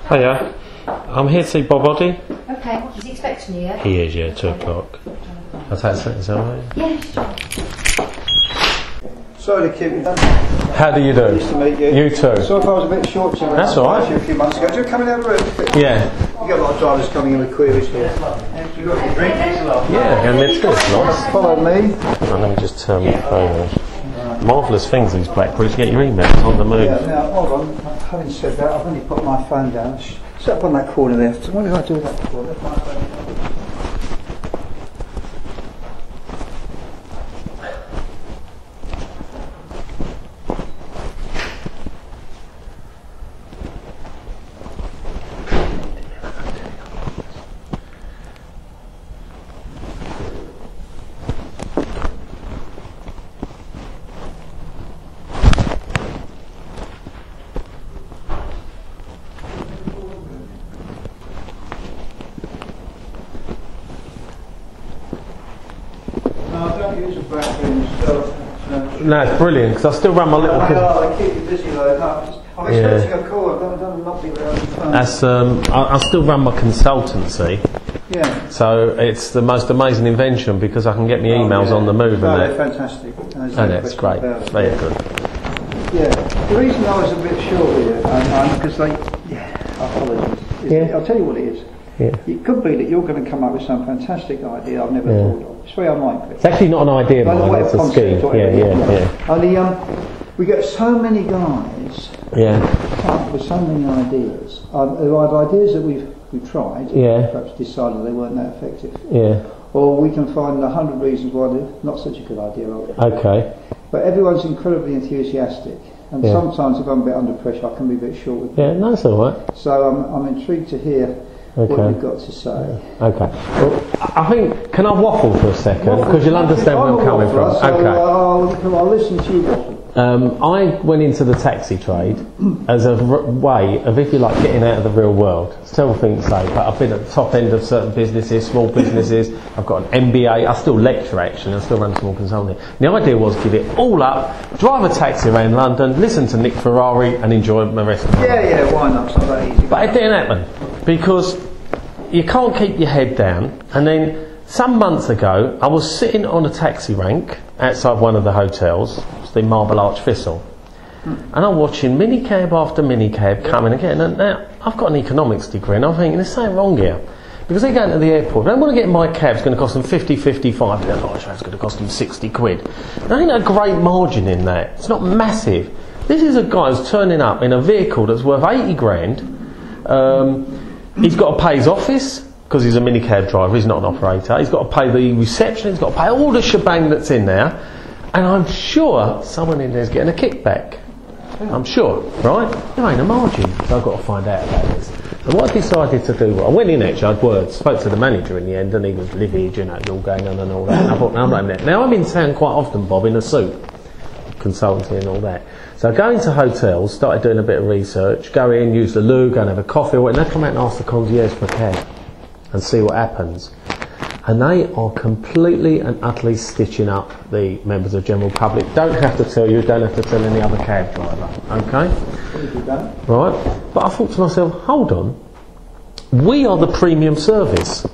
Hiya, I'm here to see Boboddy. Okay, is he expecting you, yeah? He is, yeah, 2 o'clock. I'll take something, is that right? Yeah, sure. Sorry to keep you down. How do you do? Nice to meet you. You too. Sorry if I was a bit short to you. That's all right. A few months ago. Do you come in over? Yeah. You get a lot of drivers coming in with queries here. You got any drink? Yeah, and it's good, nice. Follow me. Let me just turn my phone on. Marvellous things, these Blackberries. Get your emails on the move. Yeah, now, hold on. Having said that, I've only put my phone down. Set up on that corner there. So what did I do with that corner? No, it's brilliant because I still run my little. They keep you busy though. I'm expecting a call. I don't not be around the phone. That's I still run my consultancy. Yeah. So it's the most amazing invention because I can get my emails on the move and that. Fantastic. And it's great. It's very good. Yeah. The reason I was a bit short with you, because apologies. I'll tell you what it is. Yeah. It could be that you're going to come up with some fantastic idea I've never thought of. It's very unlikely. It's actually not an idea, mine. It's a scheme. Yeah. Only we get so many guys. Yeah. Come up with so many ideas. Who have ideas that we've tried. Yeah. Perhaps decided they weren't that effective. Yeah. Or we can find 100 reasons why they're not such a good idea. Okay. But everyone's incredibly enthusiastic. And sometimes if I'm a bit under pressure, I can be a bit short with Yeah, no, that's all right. So I'm intrigued to hear what you've got to say. Okay. Well, I think, can I waffle for a second? Because you'll understand where I'm coming from. I'll listen to you waffle. I went into the taxi trade as a way of, if you like, getting out of the real world. Still think so, but I've been at the top end of certain businesses, small businesses. I've got an MBA. I still lecture, actually. I still run small consulting. The idea was give it all up, drive a taxi around London, listen to Nick Ferrari and enjoy my rest of my life. Yeah, why not? It's not that easy. But it didn't happen because you can't keep your head down. And then some months ago, I was sitting on a taxi rank outside one of the hotels, the Marble Arch Thistle, and I'm watching minicab after minicab coming again. And now I've got an economics degree, and I'm thinking there's something wrong here because they go into the airport. They want to get in my cab. It's going to cost them 50, 55. They're like, it's going to cost them 60 quid. There ain't a great margin in that. It's not massive. This is a guy who's turning up in a vehicle that's worth 80 grand. He's got to pay his office because he's a minicab driver. He's not an operator. He's got to pay the reception. He's got to pay all the shebang that's in there. And I'm sure someone in there's getting a kickback. I'm sure, right? There ain't a margin. So I've got to find out about this. And what I decided to do, I went in actually, I'd words, spoke to the manager in the end, and he was livid, you know, all going on and all that. And I thought, no, I'm not in there. Now I'm in town quite often, Bob, in a suit, consultancy and all that. So I go into hotels, started doing a bit of research, go in, use the loo, go and have a coffee, and they come out and ask the concierge for a cab and see what happens. And they are completely and utterly stitching up the members of the general public. Don't have to tell you, don't have to tell any other cab driver, okay? Right? But I thought to myself, hold on, we are the premium service.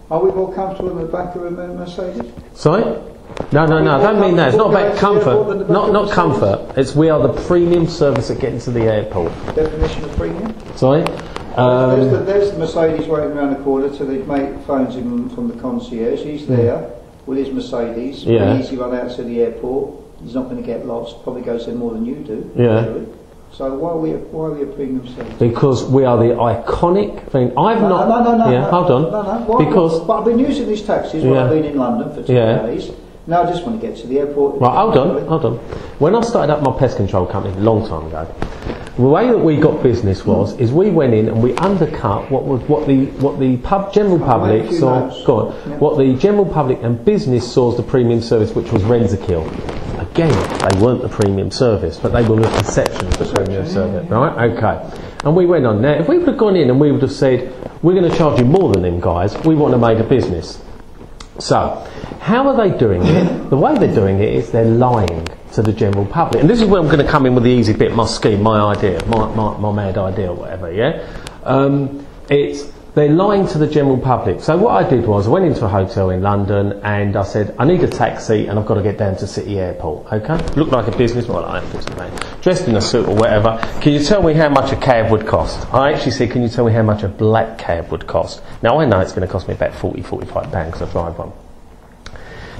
Are we more comfortable in the back of a Mercedes? Sorry? No, I don't mean that. It's not about comfort. Not comfort. It's we are the premium service at getting to the airport. Definition of premium? Sorry? There's the Mercedes waiting around the corner till the mate phones him from the concierge. He's there with his Mercedes. Yeah. Easy run out to the airport. He's not going to get lost. Probably goes there more than you do. Yeah. Usually. So why are we a premium service? Because we are the iconic thing. No. Hold on. No. Because but I've been using these taxis when I've been in London for 2 days. Now I just want to get to the airport. Right, hold on. When I started up my pest control company a long time ago, the way that we got business is we went in and we undercut what the general public saw. What the general public and business saw as the premium service, which was Renzakill. Again, they weren't the premium service, but they were the perception of the premium service, right? Okay. And we went on. Now, if we would have gone in and we would have said, we're going to charge you more than them guys, we want to make a business. So, how are they doing it? The way they're doing it is they're lying to the general public. And this is where I'm going to come in with the easy bit, my scheme, my idea, my mad idea or whatever, yeah? They're lying to the general public. So what I did was I went into a hotel in London and I said, I need a taxi and I've got to get down to City Airport, okay? Looked like a businessman, well, I am dressed in a suit or whatever. Can you tell me how much a cab would cost? I actually said, can you tell me how much a black cab would cost? Now I know it's going to cost me about £40, £45 because I drive one.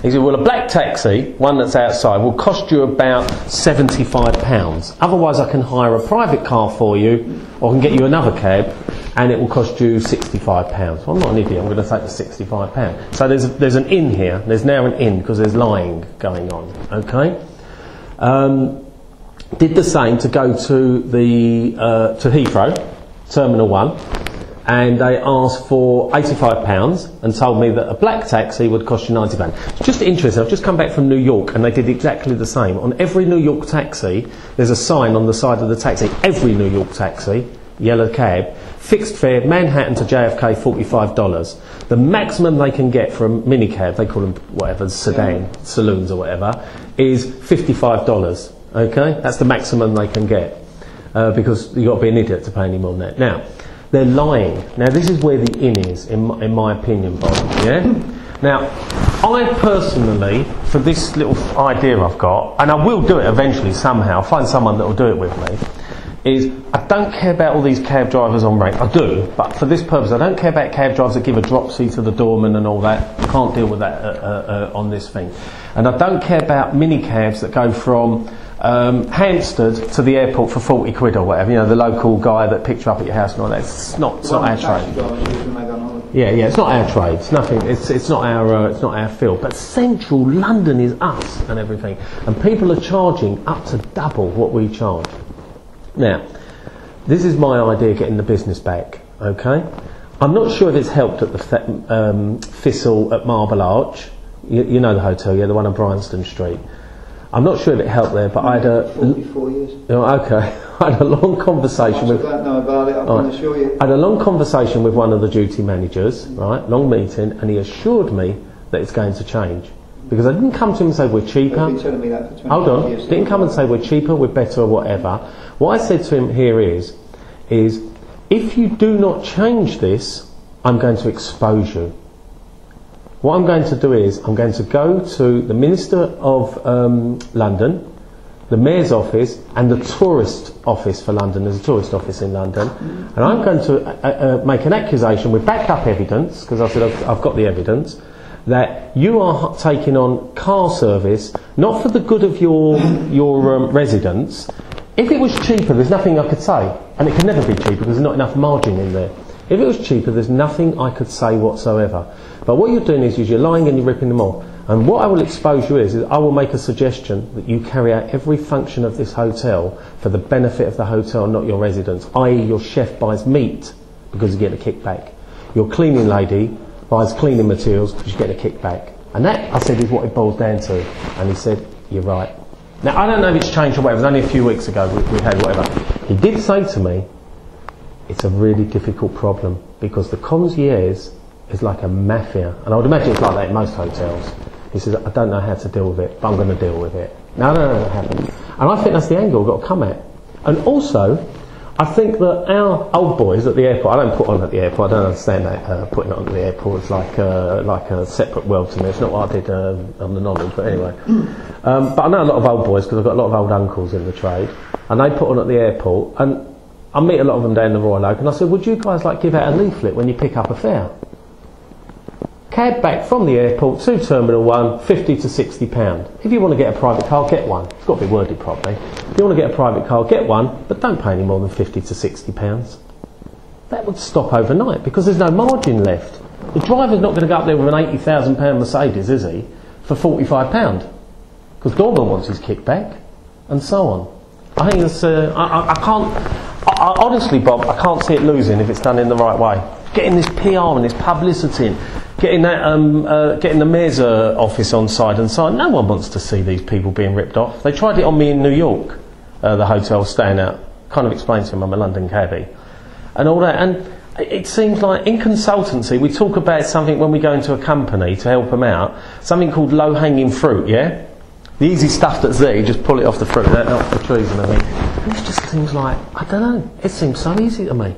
He said, well, a black taxi, one that's outside, will cost you about £75. Otherwise I can hire a private car for you or I can get you another cab and it will cost you £65. Well, I'm not an idiot, I'm going to take the £65. So there's an in here, there's now an in because there's lying going on, okay? Did the same to go to to Heathrow, Terminal 1, and they asked for £85 and told me that a black taxi would cost you £90. It's just interesting, I've just come back from New York and they did exactly the same. On every New York taxi, there's a sign on the side of the taxi, every New York taxi, yellow cab, fixed fare, Manhattan to JFK, $45. The maximum they can get for a minicab, they call them whatever, sedan, saloons or whatever, is $55. Okay? That's the maximum they can get because you've got to be an idiot to pay any more than that. Now, they're lying. Now, this is where the in is, in my opinion, Bob. Yeah? Now, I personally, for this little idea I've got, and I will do it eventually somehow, find someone that will do it with me, is I don't care about all these cab drivers on rank. I do, but for this purpose, I don't care about cab drivers that give a dropsy to the doorman and all that. I can't deal with that on this thing. And I don't care about minicabs that go from Hampstead to the airport for 40 quid or whatever. You know, the local guy that picked you up at your house and all that. It's not our trade. Yeah, it's not our trade. It's nothing. It's not our field. But central London is us and everything, and people are charging up to double what we charge. Now, this is my idea of getting the business back, okay? I'm not sure if it's helped at the Thistle at Marble Arch. You know the hotel, yeah, the one on Bryanston Street. I'm not sure if it helped there, but I had a... 44 years. Oh, okay. I had a long conversation with... I don't know about it, I can assure you. I had a long conversation with one of the duty managers, right, long meeting, and he assured me that it's going to change. Because I didn't come to him and say we're cheaper. They've been telling me that for 20 Hold on. years. Didn't come and say we're cheaper, we're better or whatever. What I said to him here is if you do not change this, I'm going to expose you. What I'm going to do is I'm going to go to the Minister of London, the Mayor's office and the Tourist Office for London. There's a tourist office in London. And I'm going to make an accusation with backed up evidence, because I said I've got the evidence, that you are taking on car service not for the good of your residents. If it was cheaper, there's nothing I could say, and it can never be cheaper because there's not enough margin in there. If it was cheaper, there's nothing I could say whatsoever. But what you're doing is you're lying and you're ripping them off. And what I will expose you is I will make a suggestion that you carry out every function of this hotel for the benefit of the hotel, not your residents. I.e., your chef buys meat because you get a kickback. Your cleaning lady buys cleaning materials because you get a kickback. And that, I said, is what it boils down to. And he said, you're right. Now, I don't know if it's changed or whatever. It was only a few weeks ago we had whatever. He did say to me, it's a really difficult problem because the concierge is like a mafia. And I would imagine it's like that in most hotels. He says, I don't know how to deal with it, but I'm going to deal with it. No, it happens. And I think that's the angle we've got to come at. And also, I think that our old boys at the airport, I don't put on at the airport, I don't understand that, putting it on at the airport is like a separate world to me. It's not what I did on the knowledge, but anyway. But I know a lot of old boys because I've got a lot of old uncles in the trade, and they put on at the airport, and I meet a lot of them down the Royal Oak, and I said, would you guys like give out a leaflet when you pick up a fare? Cab back from the airport to Terminal 1, £50 to £60. If you want to get a private car, get one. It's got to be worded properly. If you want to get a private car, get one, but don't pay any more than £50 to £60. That would stop overnight because there's no margin left. The driver's not going to go up there with an £80,000 Mercedes, is he, for £45? Because Gorman wants his kickback, and so on. I think it's, I can't, honestly, Bob, I can't see it losing if it's done in the right way. Getting this PR and this publicity in, getting that, getting the mayor's office on side and so on. No one wants to see these people being ripped off. They tried it on me in New York, the hotel staying out. Kind of explained to him I'm a London cabbie and all that. And it seems like in consultancy we talk about something when we go into a company to help them out, something called low-hanging fruit, yeah? The easy stuff that's there, you just pull it off the fruit, off the trees and everything. And it just seems like, I don't know, it seems so easy to me.